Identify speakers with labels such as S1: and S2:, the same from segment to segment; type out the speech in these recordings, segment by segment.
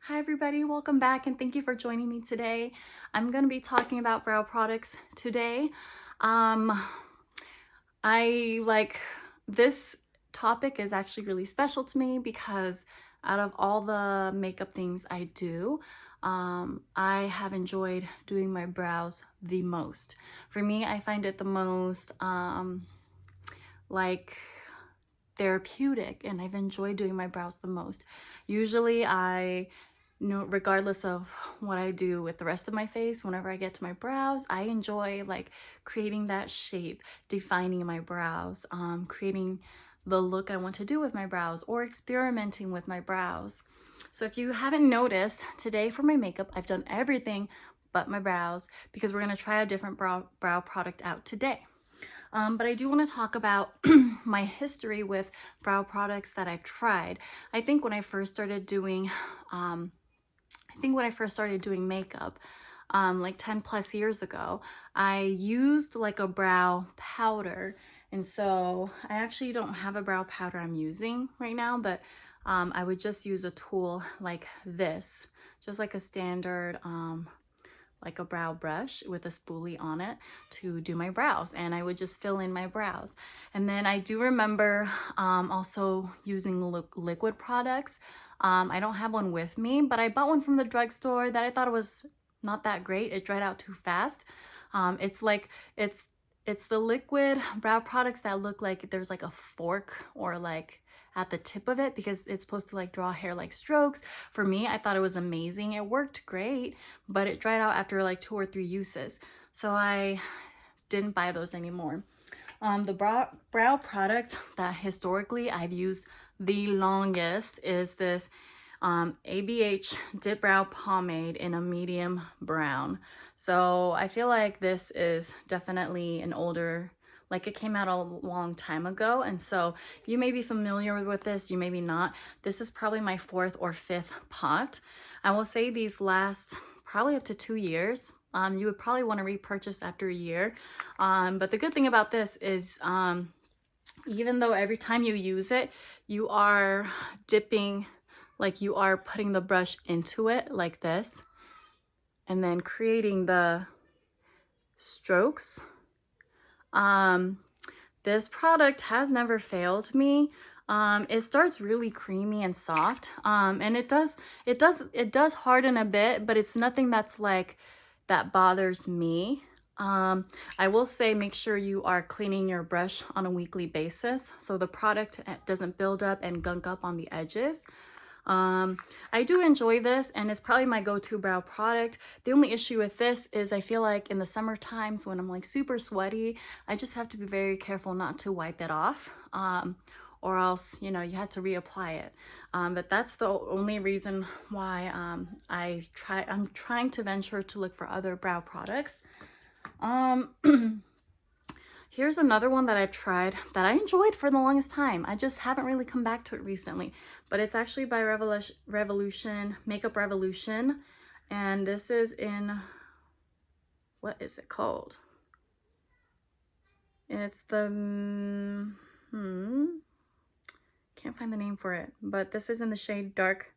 S1: Hi everybody, welcome back and thank you for joining me today. I'm going to be talking about brow products today. I like this topic is actually really special to me because out of all the makeup things I do, I have enjoyed doing my brows the most. For me, I find it the most like therapeutic, and I've enjoyed doing my brows the most. Usually regardless of what I do with the rest of my face, whenever I get to my brows, I enjoy like creating that shape, defining my brows, creating the look I want to do with my brows, or experimenting with my brows. So if you haven't noticed, today for my makeup, I've done everything but my brows because we're going to try a different brow product out today. But I do want to talk about my history with brow products that I've tried. I think when I first started doing makeup, like 10 plus years ago, I used like a brow powder. And so I actually don't have a brow powder I'm using right now, but I would just use a tool like this, just like a standard like a brow brush with a spoolie on it to do my brows, and I would just fill in my brows. And then I do remember also using liquid products. I don't have one with me, but I bought one from the drugstore that I thought it was not that great. It dried out too fast. It's the liquid brow products that look like there's like a fork or like at the tip of it, because it's supposed to like draw hair like strokes. For me, I thought it was amazing. It worked great, but it dried out after like 2 or 3 uses. So I didn't buy those anymore. The brow product that historically I've used the longest is this ABH Dip Brow Pomade in a medium brown. So I feel like this is definitely an older, like it came out a long time ago. And so you may be familiar with this, you may be not. This is probably my 4th or 5th pot. I will say these last probably up to 2 years. You would probably want to repurchase after a year. But the good thing about this is even though every time you use it, you are dipping, like you are putting the brush into it like this, and then creating the strokes. This product has never failed me. It starts really creamy and soft, and it does harden a bit, but it's nothing that's like that bothers me. I will say make sure you are cleaning your brush on a weekly basis so the product doesn't build up and gunk up on the edges. I do enjoy this, and it's probably my go-to brow product. The only issue with this is I feel like in the summer times when I'm like super sweaty, I just have to be very careful not to wipe it off, or else, you know, you have to reapply it. But that's the only reason why I'm trying to venture to look for other brow products. Here's another one that I've tried that I enjoyed for the longest time. I just haven't really come back to it recently, but it's actually by Makeup Revolution, and this is in, what is it called? It's the, can't find the name for it, but this is in the shade Dark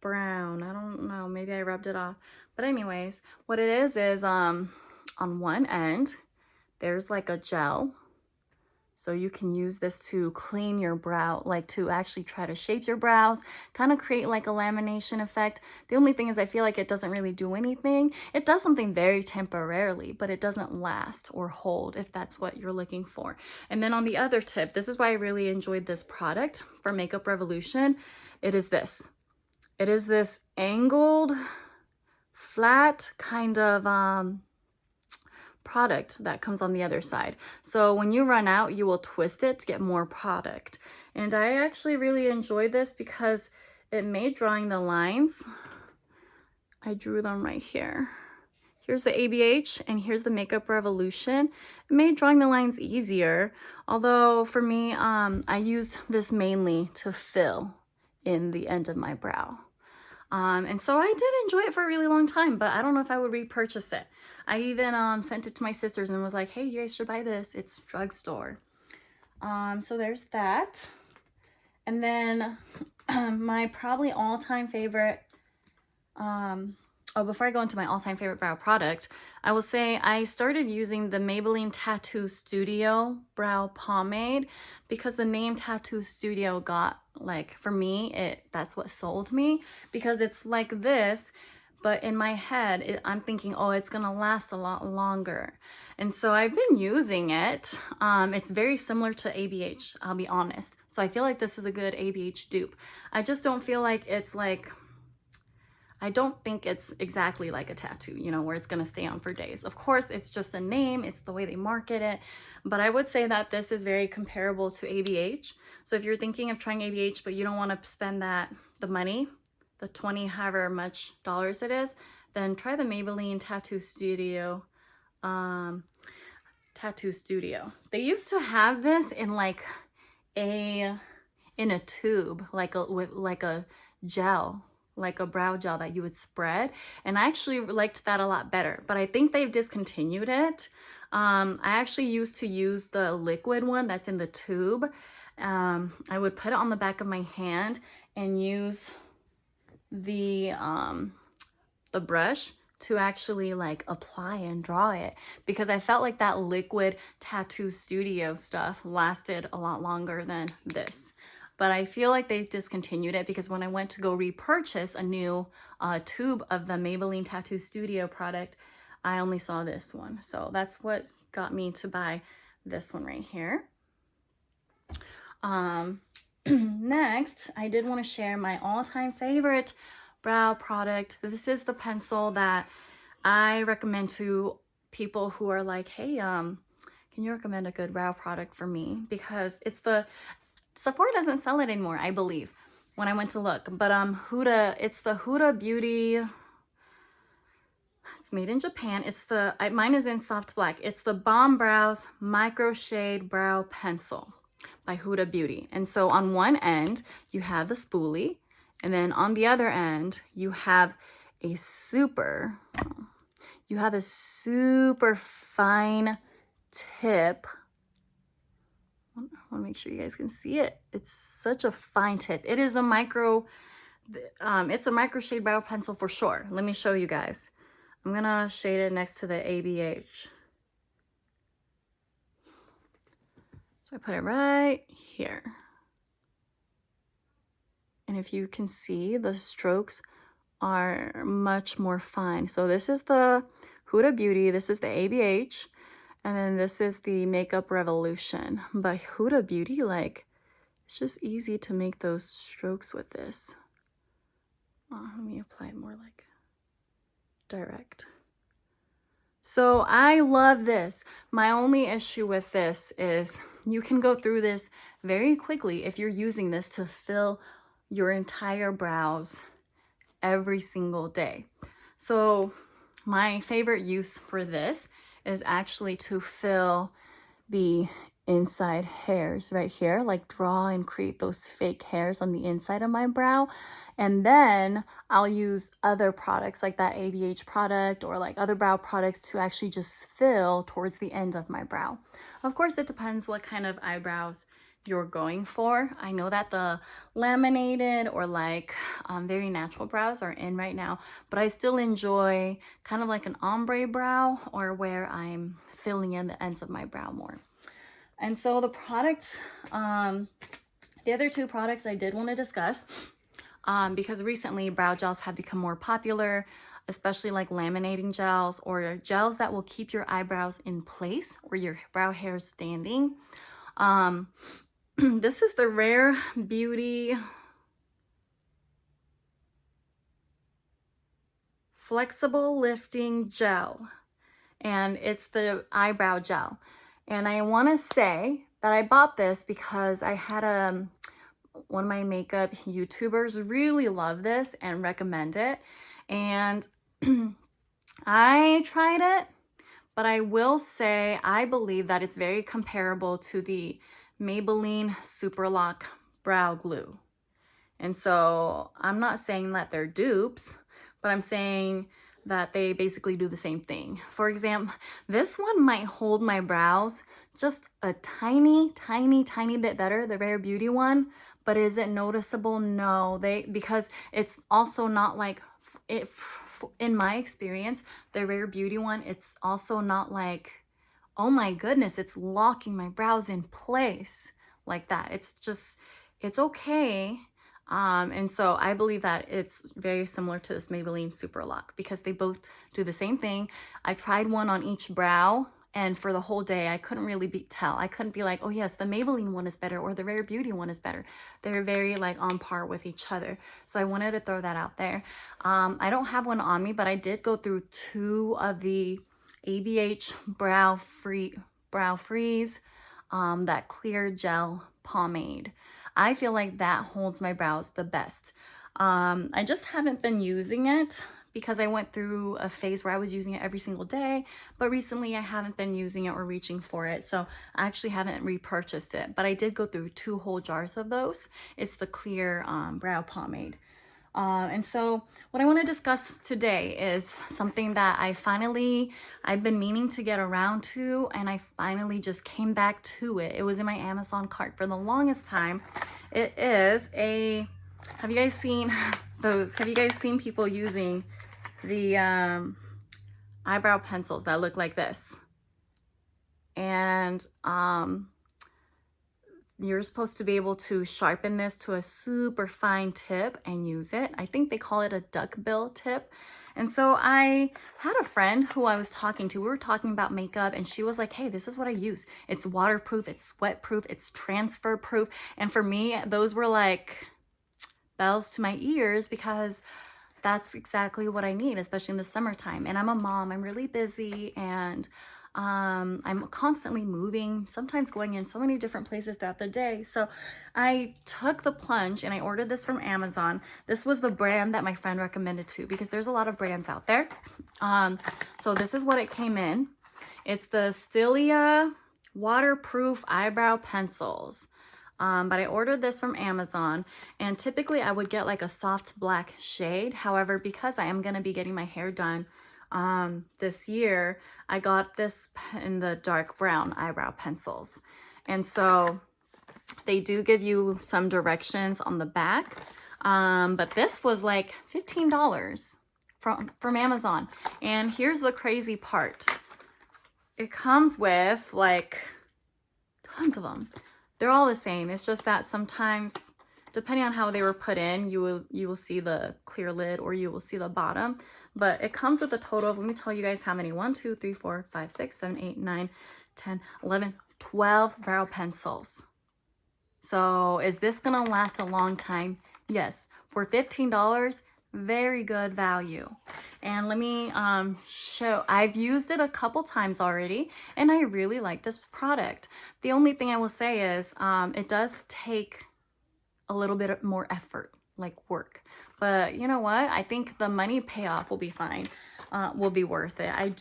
S1: Brown. I don't know, maybe I rubbed it off. But anyways, what it is on one end, there's like a gel. So you can use this to clean your brow, like to actually try to shape your brows, kind of create like a lamination effect. The only thing is I feel like it doesn't really do anything. It does something very temporarily, but it doesn't last or hold if that's what you're looking for. And then on the other tip, this is why I really enjoyed this product for Makeup Revolution. It is this. It is this angled, flat kind of product that comes on the other side. So when you run out, you will twist it to get more product. And I actually really enjoy this because it made drawing the lines. I drew them right here. Here's the ABH and here's the Makeup Revolution. It made drawing the lines easier. Although for me, I used this mainly to fill in the end of my brow. And so I did enjoy it for a really long time, but I don't know if I would repurchase it. I even sent it to my sisters and was like, hey, you guys should buy this. It's drugstore. So there's that. And then my probably all-time favorite Oh, before I go into my all-time favorite brow product, I will say I started using the Maybelline Tattoo Studio brow pomade because the name Tattoo Studio got, like, for me, that's what sold me, because it's like this, but in my head, I'm thinking, oh, it's gonna last a lot longer. And so I've been using it. It's very similar to ABH, I'll be honest. So I feel like this is a good ABH dupe. I just don't feel like it's like, I don't think it's exactly like a tattoo, you know, where it's gonna stay on for days. Of course, it's just a name, it's the way they market it, but I would say that this is very comparable to ABH. So if you're thinking of trying ABH, but you don't wanna spend the money, the 20 however much dollars it is, then try the Maybelline Tattoo Studio. Tattoo Studio. They used to have this in like in a tube, with like a gel, like a brow gel that you would spread. And I actually liked that a lot better, but I think they've discontinued it. I actually used to use the liquid one that's in the tube. I would put it on the back of my hand and use the brush to actually like apply and draw it, because I felt like that liquid Tattoo Studio stuff lasted a lot longer than this. But I feel like they discontinued it, because when I went to go repurchase a new tube of the Maybelline Tattoo Studio product, I only saw this one. So that's what got me to buy this one right here. Next, I did want to share my all-time favorite brow product. This is the pencil that I recommend to people who are like, hey, can you recommend a good brow product for me? Because it's Sephora doesn't sell it anymore, I believe, when I went to look. But Huda, it's the Huda Beauty. It's made in Japan. Mine is in soft black. It's the Balm Brows Micro Shade Brow Pencil by Huda Beauty. And so on one end, you have the spoolie, and then on the other end, you have a super fine tip. I want to make sure you guys can see it. It's such a fine tip. It is it's a micro shade brow pencil for sure. Let me show you guys. I'm gonna shade it next to the ABH. So I put it right here. And if you can see, the strokes are much more fine. So this is the Huda Beauty, this is the ABH, and then this is the Makeup Revolution by Huda Beauty. Like, it's just easy to make those strokes with this. Let me apply more like direct. So I love this. My only issue with this is you can go through this very quickly if you're using this to fill your entire brows every single day. So my favorite use for this is actually to fill the inside hairs right here, like draw and create those fake hairs on the inside of my brow. And then I'll use other products like that ABH product or like other brow products to actually just fill towards the end of my brow. Of course, it depends what kind of eyebrows you're going for. I know that the laminated or like very natural brows are in right now, but I still enjoy kind of like an ombre brow, or where I'm filling in the ends of my brow more. And so the product, the other two products I did want to discuss, because recently brow gels have become more popular, especially like laminating gels or gels that will keep your eyebrows in place or your brow hairs standing. This is the Rare Beauty Flexible Lifting Gel, and it's the eyebrow gel. And I want to say that I bought this because I had one of my makeup YouTubers really love this and recommend it, and I tried it, but I will say I believe that it's very comparable to the Maybelline Super Lock Brow Glue. And so I'm not saying that they're dupes, but I'm saying that they basically do the same thing. For example, this one might hold my brows just a tiny bit better, the Rare Beauty one, but is it noticeable? No, because it's also not like in my experience, the Rare Beauty one, it's also not like, oh my goodness, it's locking my brows in place like that. It's just, it's okay. And so I believe that it's very similar to this Maybelline Super Lock because they both do the same thing. I tried one on each brow, and for the whole day, I couldn't really tell. I couldn't be like, oh yes, the Maybelline one is better or the Rare Beauty one is better. They're very like on par with each other. So I wanted to throw that out there. I don't have one on me, but I did go through 2 of the ABH Brow Freeze, that clear gel pomade. I feel like that holds my brows the best. I just haven't been using it because I went through a phase where I was using it every single day, but recently I haven't been using it or reaching for it, so I actually haven't repurchased it, but I did go through 2 whole jars of those. It's the clear brow pomade. And so what I want to discuss today is something that I've been meaning to get around to, and I finally just came back to it. It was in my Amazon cart for the longest time. It is have you guys seen those? Have you guys seen people using the eyebrow pencils that look like this? And you're supposed to be able to sharpen this to a super fine tip and use it. I think they call it a duckbill tip. And so I had a friend who I was talking to. We were talking about makeup, and she was like, hey, this is what I use. It's waterproof, it's sweat proof, it's transfer proof. And for me, those were like bells to my ears because that's exactly what I need, especially in the summertime. And I'm a mom, I'm really busy, and I'm constantly moving, sometimes going in so many different places throughout the day. So I took the plunge and I ordered this from Amazon. This was the brand that my friend recommended to, because there's a lot of brands out there. So this is what it came in. It's the Stylia waterproof eyebrow pencils. But I ordered this from Amazon, and typically I would get like a soft black shade. However, because I am going to be getting my hair done this year, I got this in the dark brown eyebrow pencils. And so they do give you some directions on the back. But this was like $15 from Amazon. And here's the crazy part. It comes with like tons of them. They're all the same. It's just that sometimes, depending on how they were put in, you will see the clear lid or you will see the bottom. But it comes with a total of, let me tell you guys how many. 1, 2, 3, 4, 5, 6, 7, 8, 9, 10, 11, 12 brow pencils. So is this gonna last a long time? Yes. For $15, very good value. And let me show, I've used it a couple times already, and I really like this product. The only thing I will say is it does take a little bit more effort, like work. But you know what? I think the money payoff will be fine. Will be worth it. I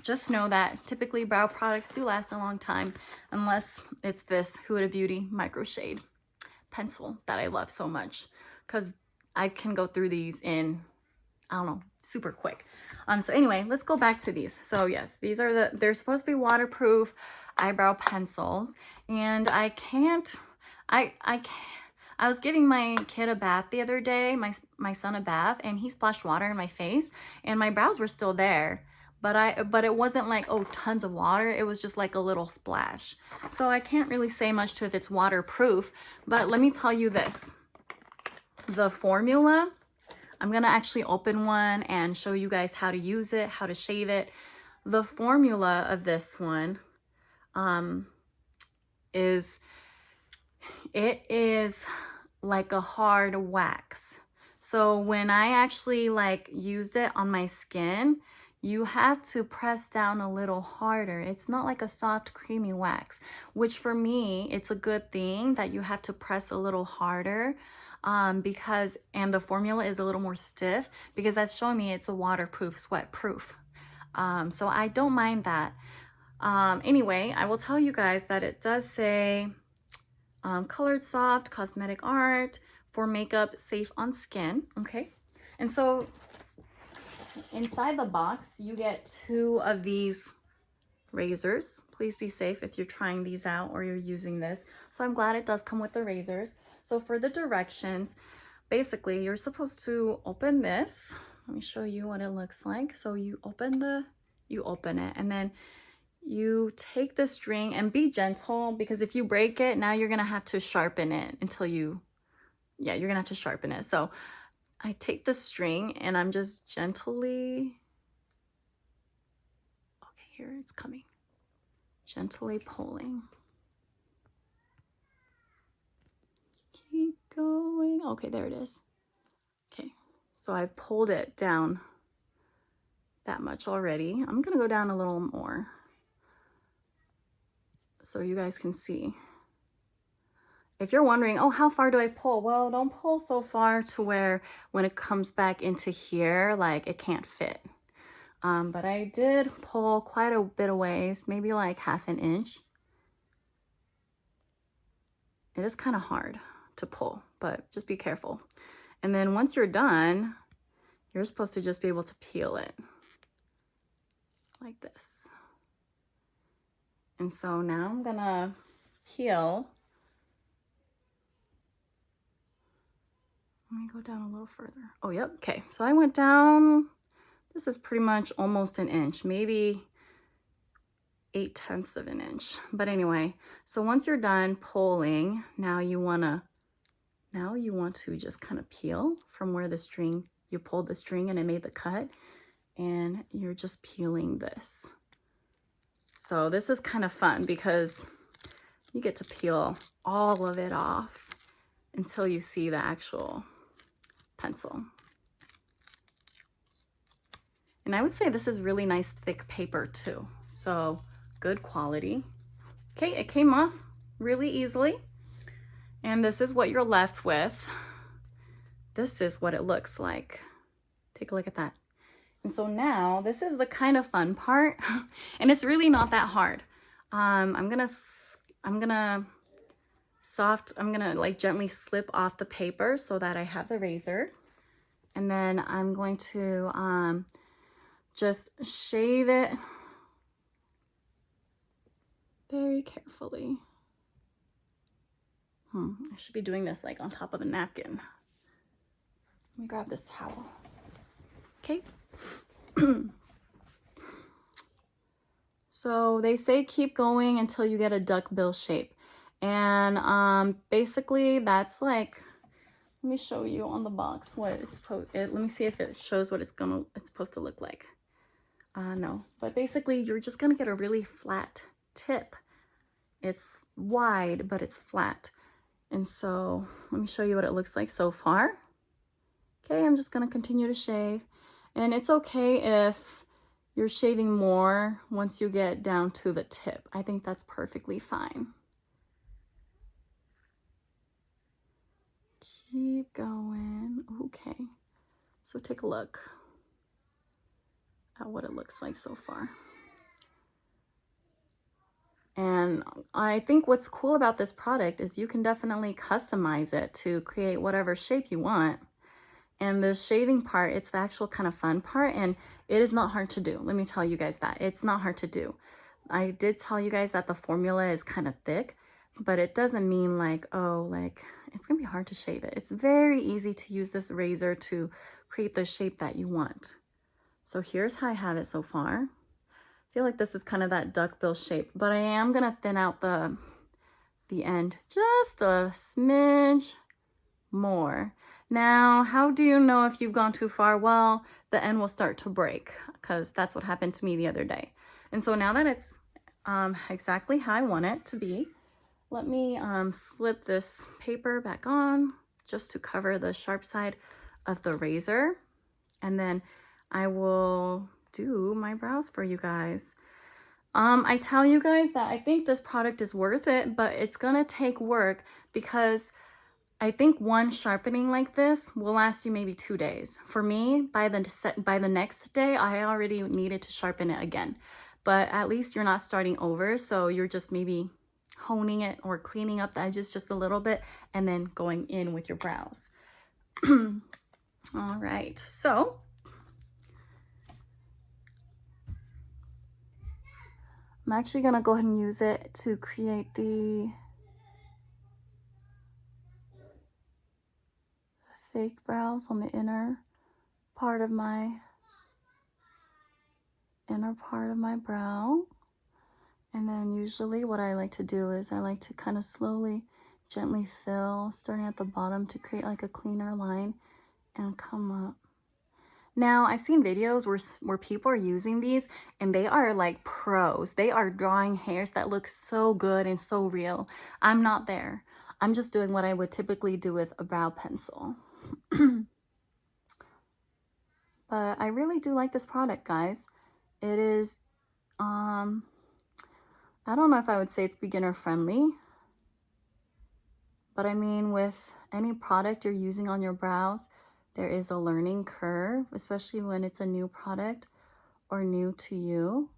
S1: just know that typically brow products do last a long time, unless it's this Huda Beauty Micro Shade pencil that I love so much, because I can go through these in, I don't know, super quick. So anyway, let's go back to these. So yes, these are they're supposed to be waterproof eyebrow pencils, and I was giving my kid a bath the other day, my son a bath, and he splashed water in my face, and my brows were still there. But it wasn't like, oh, tons of water. It was just like a little splash. So I can't really say much to if it's waterproof, but let me tell you this. The formula, I'm gonna actually open one and show you guys how to use it, how to shave it. The formula of this one is like a hard wax. So when I actually like used it on my skin, you have to press down a little harder. It's not like a soft creamy wax, which for me, it's a good thing that you have to press a little harder because the formula is a little more stiff, because that's showing me it's a waterproof, sweat proof. So I don't mind that. Anyway, I will tell you guys that it does say colored soft cosmetic art for makeup safe on skin. Okay, and so inside the box you get 2 of these razors. Please be safe if you're trying these out or you're using this. So I'm glad it does come with the razors. So for the directions, basically you're supposed to open this. let me show you what it looks like. So you open it, and then you take the string, and be gentle, because if you break it, now you're gonna have to sharpen it until you're gonna have to sharpen it. So I take the string and I'm just gently, okay, here it's coming, gently pulling. Keep going. Okay, there it is. Okay, so I've pulled it down that much already. I'm gonna go down a little more so you guys can see. If you're wondering, oh, how far do I pull? Well, don't pull so far to where when it comes back into here, like it can't fit. But I did pull quite a bit of ways, maybe like 1/2 inch. It is kind of hard to pull, but just be careful. And then once you're done, you're supposed to just be able to peel it like this. And so now I'm gonna peel. Let me go down a little further. Oh, yep. Okay, so I went down, this is pretty much almost an inch, maybe 0.8 of an inch. But anyway, so once you're done pulling, now you want to just kind of peel from where the string, you pulled the string and it made the cut, and you're just peeling this. So this is kind of fun because you get to peel all of it off until you see the actual pencil. And I would say this is really nice thick paper too, so good quality. Okay, it came off really easily, and this is what you're left with. This is what it looks like. Take a look at that. And so now this is the kind of fun part, and it's really not that hard. I'm gonna like gently slip off the paper so that I have the razor, and then I'm going to just shave it very carefully. I should be doing this like on top of a napkin. Let me grab this towel. Okay. So they say keep going until you get a duckbill shape. And basically that's like, let me show you on the box what it's let me see if it shows what it's supposed to look like. No, but basically you're just gonna get a really flat tip. It's wide, but it's flat. And so let me show you what it looks like so far. Okay, I'm just gonna continue to shave. And it's okay if you're shaving more once you get down to the tip. I think that's perfectly fine. Keep going. Okay, so take a look at what it looks like so far. And I think what's cool about this product is you can definitely customize it to create whatever shape you want. And the shaving part, it's the actual kind of fun part, and it is not hard to do. Let me tell you guys that. It's not hard to do. I did tell you guys that the formula is kind of thick, but it doesn't mean like, oh, like it's gonna be hard to shave it. It's very easy to use this razor to create the shape that you want. So here's how I have it so far. I feel like this is kind of that duckbill shape, but I am gonna thin out the end just a smidge more. Now, how do you know if you've gone too far? Well, the end will start to break, because that's what happened to me the other day. And so now that it's exactly how I want it to be, let me slip this paper back on just to cover the sharp side of the razor. And then I will do my brows for you guys. I tell you guys that I think this product is worth it, but it's gonna take work, because I think one sharpening like this will last you maybe 2 days. For me, by the next day, I already needed to sharpen it again. But at least you're not starting over, so you're just maybe honing it or cleaning up the edges just a little bit and then going in with your brows. All right, so I'm actually gonna go ahead and use it to create the fake brows on the inner part of my inner part of my brow. And then usually what I like to do is I like to kind of slowly, gently fill, starting at the bottom to create like a cleaner line and come up. Now, I've seen videos where people are using these and they are like pros. They are drawing hairs that look so good and so real. I'm not there. I'm just doing what I would typically do with a brow pencil. But I really do like this product, guys. It is, I don't know if I would say it's beginner friendly, but I mean, with any product you're using on your brows, there is a learning curve, especially when it's a new product or new to you.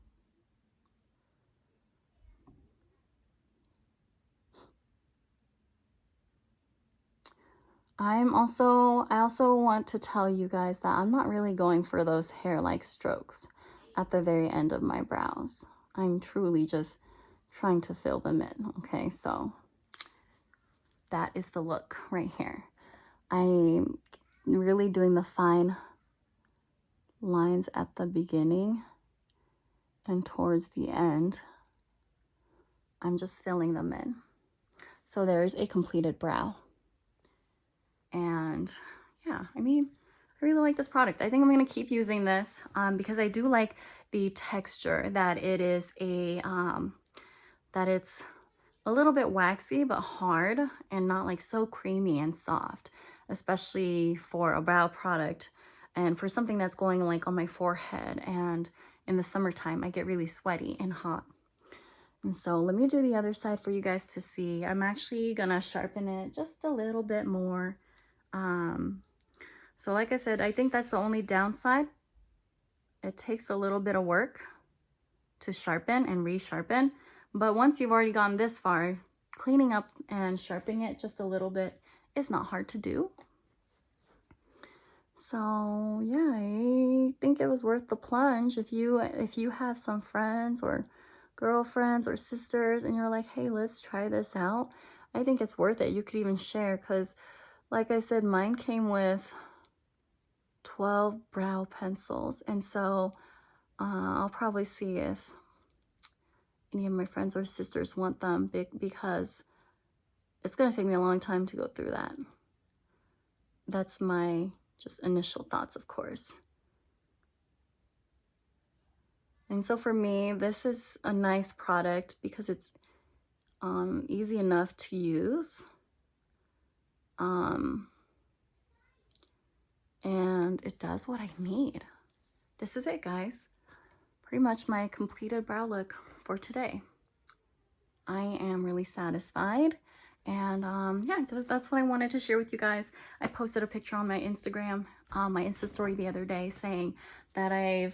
S1: I also want to tell you guys that I'm not really going for those hair-like strokes at the very end of my brows. I'm truly just trying to fill them in, okay? So that is the look right here. I'm really doing the fine lines at the beginning, and towards the end, I'm just filling them in. So there's a completed brow. And yeah, I mean, I really like this product. I think I'm gonna keep using this because I do like the texture, that it is that it's a little bit waxy but hard and not like so creamy and soft, especially for a brow product and for something that's going like on my forehead. And in the summertime, I get really sweaty and hot. And so let me do the other side for you guys to see. I'm actually gonna sharpen it just a little bit more. So like I said, I think that's the only downside. It takes a little bit of work to sharpen and resharpen, but once you've already gone this far, cleaning up and sharpening it just a little bit is not hard to do. So yeah, I think it was worth the plunge. If you have some friends or girlfriends or sisters and you're like, hey, let's try this out, I think it's worth it. You could even share, because like I said, mine came with 12 brow pencils. And so I'll probably see if any of my friends or sisters want them, because it's going to take me a long time to go through that. That's my just initial thoughts, of course. And so for me, this is a nice product because it's easy enough to use. And it does what I need. This is it, guys. Pretty much my completed brow look for today. I am really satisfied. And yeah, that's what I wanted to share with you guys. I posted a picture on my Instagram, my Insta story the other day, saying that I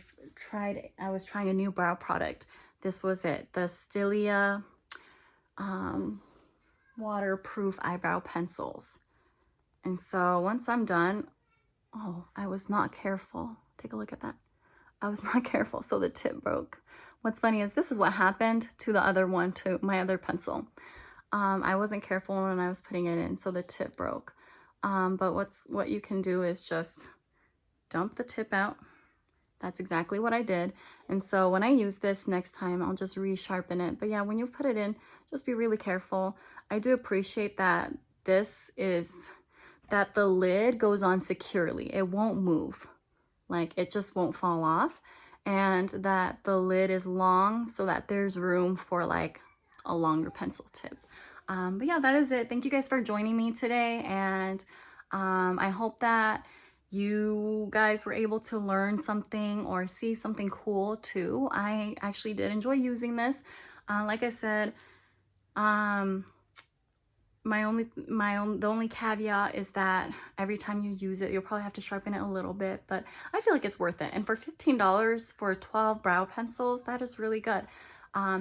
S1: was trying a new brow product. This was it, the Stylia waterproof eyebrow pencils. And so once I'm done, oh, I was not careful. Take a look at that. I was not careful, so the tip broke. What's funny is this is what happened to the other one, to my other pencil. I wasn't careful when I was putting it in, so the tip broke. But what you can do is just dump the tip out. That's exactly what I did. And so when I use this next time, I'll just resharpen it. But yeah, when you put it in, just be really careful. I do appreciate that that the lid goes on securely. It won't move. Like, it just won't fall off. And that the lid is long so that there's room for like a longer pencil tip. But yeah, that is it. Thank you guys for joining me today. And I hope that you guys were able to learn something or see something cool too. I actually did enjoy using this. Like I said, the only caveat is that every time you use it, you'll probably have to sharpen it a little bit, but I feel like it's worth it. And for $15 for 12 brow pencils, that is really good.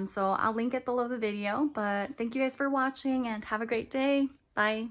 S1: So I'll link it below the video, but thank you guys for watching and have a great day. Bye.